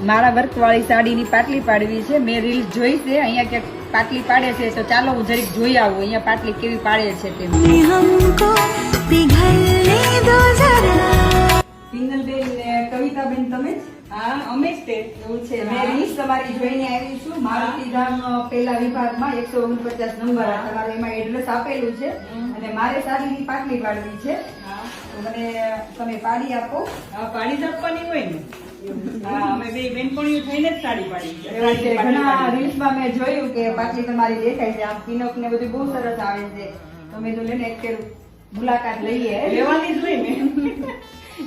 મારા વર્ક વાળી સાડીની પાટલી પાડવી છે। મેં રીલ્સ જોઈ છે, અહીંયા ક્યાંક પાટલી પાડે છે, તો ચાલો હું જરીક જોઈ આવું અહીંયા પાટલી કેવી પાડે છે તે। પિંગલબેન ને કવિતાબેન તમે જ? હા, અમે જ તે એવું છે। મેં રીલ્સ તમારી જોઈને આવી છું। મારુતિધામ પહેલા વિભાગમાં 149 નંબર તમારું એમાં એડ્રેસ આપેલું છે અને મારે સાડીની પાટલી પાડવી છે, તો મને તમે પાડી આપો। હા, પાડી જ આપવાની હોય ને। હા, અમે બે બેનપણીઓ થઈને જ સાડી પાડી છે। એવું છે, ઘણા રીલ્સમાં મેં જોયું કે પાટલી તમારી દેખાય છે, આમ પિનઅપ ને બધું બહુ સરસ આવે છે, તો મેં તો લઈને એક ફેર મુલાકાત લઈએ। લેવાની જ હોય ને।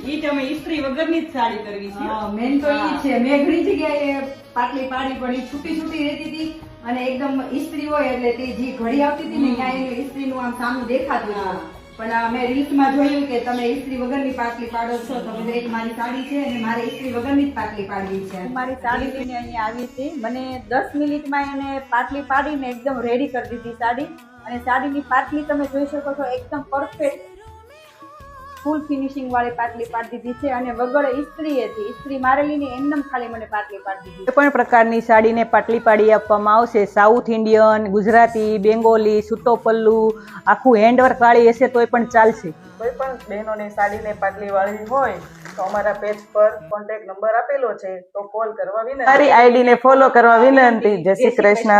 ઈ તમે ઇસ્ત્રી વગરની જ સાડી કરવી છે। મેન તો ઈ છે। મેં ઘણી જગ્યાએ પાટલી પાડી પડી, છૂટી છૂટી રહેતી હતી અને એકદમ ઇસ્ત્રી હોય એટલે તે જે ઘડી આવતી હતી ને ત્યાં એનું ઇસ્ત્રીનું આમ સામું દેખાતું હતું, પણ મેં રીલ્સમાં જોયું કે તમે ઇસ્ત્રી વગરની પાટલી પાડો છો, તો મેં એક મારી સાડી છે અને મારે ઇસ્ત્રી વગરની જ પાટલી પાડવી છે। મારી સાડી લઈને અહીંયા આવી હતી, મને 10 મિનિટમાં એને પાટલી પાડીને એકદમ રેડી કરી દીધી સાડી, અને સાડીની પાટલી તમે જોઈ શકો છો એકદમ પરફેક્ટ ફૂલ ફિનિશિંગ વાળી પાટલી પાડી દીધી છે, અને વગર ઇસ્ત્રી હતી, ઇસ્ત્રી મારેલી ને એમનેમ ખાલી મને પાટલી પાડી દીધી। કોઈ પણ પ્રકારની સાડીને પાટલી પાડી આપવામાં આવશે, સાઉથ ઇન્ડિયન, ગુજરાતી, બેંગોલી, સૂતો પલ્લુ, આખું હેન્ડવર્ક વાળી હશે તોય પણ ચાલશે। કોઈ પણ બહેનોને સાડીને પાટલી વાળવી હોય તો અમારા પેજ પર કોન્ટેક્ટ નંબર આપેલો છે, તો કોલ કરવા વિનંતી, મારી આઈડી ને ફોલો કરવા વિનંતી। જય શ્રી કૃષ્ણ।